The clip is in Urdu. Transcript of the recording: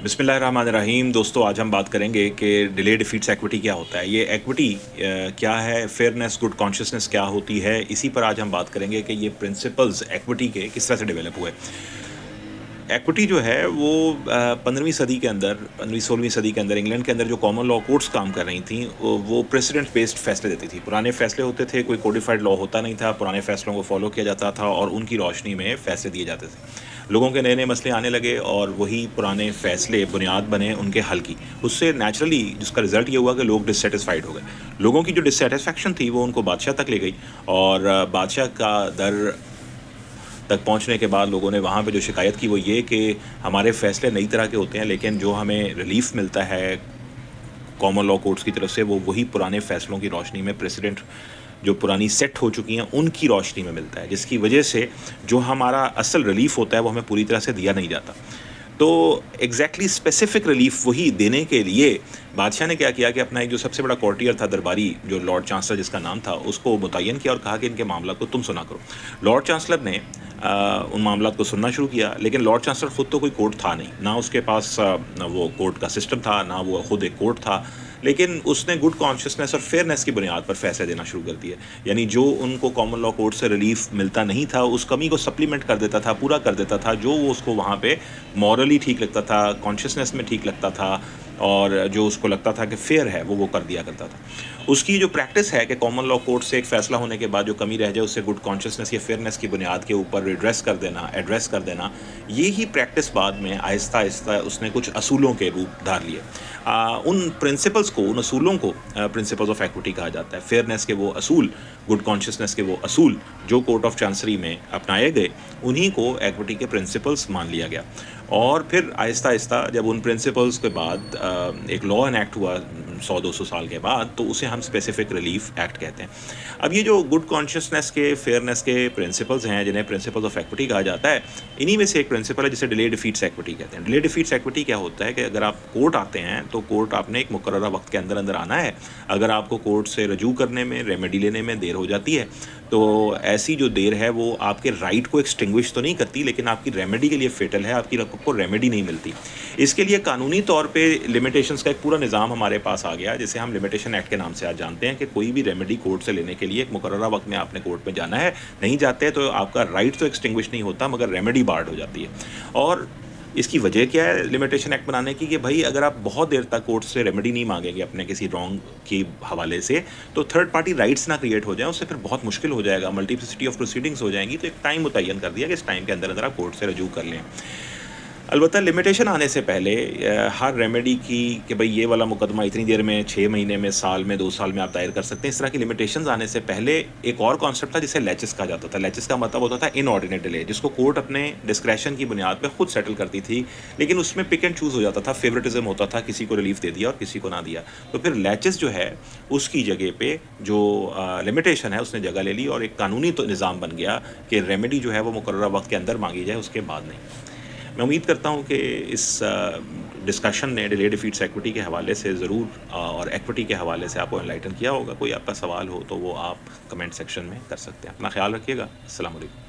بسم اللہ الرحمن الرحیم. دوستو آج ہم بات کریں گے کہ ڈیلے ڈیفیٹس ایکوٹی کیا ہوتا ہے. یہ ایکوٹی کیا ہے, فیئرنیس, گڈ کانشیسنس کیا ہوتی ہے, اسی پر آج ہم بات کریں گے کہ یہ پرنسپلز ایکوٹی کے کس طرح سے ڈیولپ ہوئے. ایکوٹی جو ہے وہ 15ویں صدی کے اندر, 16ویں صدی کے اندر انگلینڈ کے اندر جو کامن لا کورٹس کام کر رہی تھیں وہ پریسیڈنٹ بیسڈ فیصلے دیتی تھی. پرانے فیصلے ہوتے تھے, کوئی کوڈیفائڈ لا ہوتا نہیں تھا, پرانے فیصلوں کو فالو کیا جاتا تھا اور ان کی روشنی میں فیصلے دیے جاتے تھے. لوگوں کے نئے نئے مسئلے آنے لگے اور وہی پرانے فیصلے بنیاد بنے ان کے حل کی. اس سے نیچرلی جس کا رزلٹ یہ ہوا کہ لوگ ڈسسیٹسفائیڈ ہو گئے. لوگوں کی جو ڈسسیٹسفیکشن تھی وہ ان کو بادشاہ تک لے گئی اور بادشاہ کا در تک پہنچنے کے بعد لوگوں نے وہاں پہ جو شکایت کی وہ یہ کہ ہمارے فیصلے نئی طرح کے ہوتے ہیں لیکن جو ہمیں ریلیف ملتا ہے کامن لا کورٹس کی طرف سے وہ وہی پرانے فیصلوں کی روشنی میں پریسیڈنٹ جو پرانی سیٹ ہو چکی ہیں ان کی روشنی میں ملتا ہے, جس کی وجہ سے جو ہمارا اصل ریلیف ہوتا ہے وہ ہمیں پوری طرح سے دیا نہیں جاتا. تو ایگزیکٹلی اسپیسیفک ریلیف وہی دینے کے لیے بادشاہ نے کیا کیا کہ اپنا ایک جو سب سے بڑا کورٹیئر تھا, درباری, جو لارڈ چانسلر جس کا نام تھا, اس کو متعین کیا اور کہا کہ ان کے معاملات کو تم سنا کرو. لارڈ چانسلر نے ان معاملات کو سننا شروع کیا, لیکن لارڈ چانسلر خود تو کوئی کورٹ تھا نہیں, نہ اس کے پاس وہ کورٹ کا سسٹم تھا, نہ وہ خود ایک کورٹ تھا, لیکن اس نے گڈ کانشیسنس اور فیئرنیس کی بنیاد پر فیصلے دینا شروع کر دیے. یعنی جو ان کو کامن لا کورٹ سے ریلیف ملتا نہیں تھا اس کمی کو سپلیمنٹ کر دیتا تھا, پورا کر دیتا تھا, جو وہ اس کو وہاں پہ مورلی ٹھیک لگتا تھا, کانشیسنس میں ٹھیک لگتا تھا اور جو اس کو لگتا تھا کہ فیئر ہے وہ کر دیا کرتا تھا. اس کی جو پریکٹس ہے کہ کامن لا کورٹ سے ایک فیصلہ ہونے کے بعد جو کمی رہ جائے اسے گڈ کانشیسنس یا فیئرنیس کی بنیاد کے اوپر ایڈریس کر دینا, یہی پریکٹس بعد میں آہستہ آہستہ اس نے کچھ اصولوں کے روپ دھار لیے. ان پرنسپلز کو, ان اصولوں کو پرنسپلز آف ایکوٹی کہا جاتا ہے. فیئرنیس کے وہ اصول, گڈ کانشیسنس کے وہ اصول جو کورٹ آف چانسری میں اپنائے گئے, انہی کو ایکوٹی کے پرنسپلز مان لیا گیا. اور پھر آہستہ آہستہ جب ان پرنسپلز کے بعد ایک لا انیکٹ ہوا 100-200 سال کے بعد, تو اسے ہم اسپیسیفک ریلیف ایکٹ کہتے ہیں. اب یہ جو گڈ کانشیسنس کے, فیئرنیس کے پرنسپلز ہیں جنہیں پرنسپلز آف ایکوٹی کہا جاتا ہے, انہی میں سے ایک پرنسپل ہے جسے ڈیلے ڈیفیٹس ایکوٹی کہتے ہیں. ڈیلے ڈیفیٹس ایکوٹی کیا ہوتا ہے کہ اگر آپ کورٹ آتے ہیں تو کورٹ آپ نے ایک مقررہ وقت کے اندر آنا ہے. اگر آپ کو کورٹ سے رجوع کرنے میں, ریمیڈی لینے میں دیر ہو جاتی ہے تو ایسی جو دیر ہے وہ آپ کے رائٹ کو ایکسٹنگوش تو نہیں کرتی, لیکن آپ کی ریمیڈی کے لیے فیٹل ہے, آپ کی رقم کو ریمیڈی نہیں ملتی. اس کے لیے قانونی طور پہ لمیٹیشنز کا ایک پورا نظام ہمارے پاس آ گیا, جسے ہم لمیٹیشن ایکٹ کے نام سے آج جانتے ہیں کہ کوئی بھی ریمیڈی کورٹ سے لینے کے لیے ایک مقررہ وقت میں آپ نے کورٹ میں جانا ہے. نہیں جاتے تو آپ کا رائٹ تو ایکسٹنگوش نہیں ہوتا مگر ریمیڈی بارڈ ہو جاتی ہے. اور اس کی وجہ کیا ہے لمیٹیشن ایکٹ بنانے کی, کہ بھائی اگر آپ بہت دیر تک کورٹ سے ریمیڈی نہیں مانگیں گے اپنے کسی رانگ کی حوالے سے, تو تھرڈ پارٹی رائٹس نہ کریٹ ہو جائیں, اس سے پھر بہت مشکل ہو جائے گا, ملٹیپلسٹی آف پروسیڈنگس ہو جائیں گی. تو ایک ٹائم متعین کر دیا کہ اس ٹائم کے اندر آپ کورٹ سے رجوع کر لیں. البتہ لمیٹیشن آنے سے پہلے ہر ریمیڈی کی کہ بھئی یہ والا مقدمہ اتنی دیر میں, 6 مہینے میں, سال میں, 2 سال میں آپ دائر کر سکتے ہیں, اس طرح کی لمیٹیشنز آنے سے پہلے ایک اور کانسیپٹ تھا جسے لیچس کہا جاتا تھا. لیچس کا مطلب ہوتا تھا ان آرڈینیٹ ڈیلے, جس کو کورٹ اپنے ڈسکریشن کی بنیاد پہ خود سیٹل کرتی تھی, لیکن اس میں پک اینڈ چوز ہو جاتا تھا, فیورٹزم ہوتا تھا, کسی کو ریلیف دے دیا اور کسی کو نہ دیا. تو پھر لیچس جو ہے اس کی جگہ پہ جو لمیٹیشن ہے اس نے جگہ لے لی اور ایک قانونی تو نظام بن گیا کہ ریمیڈی جو ہے وہ مقررہ وقت کے اندر مانگی جائے, اس کے بعد نہیں. میں امید کرتا ہوں کہ اس ڈسکشن نے ڈیلے ڈیفیٹس ایکوٹی کے حوالے سے ضرور اور ایکوٹی کے حوالے سے آپ کو انلائٹن کیا ہوگا. کوئی آپ کا سوال ہو تو وہ آپ کمنٹ سیکشن میں کر سکتے ہیں. اپنا خیال رکھیے گا. السلام علیکم.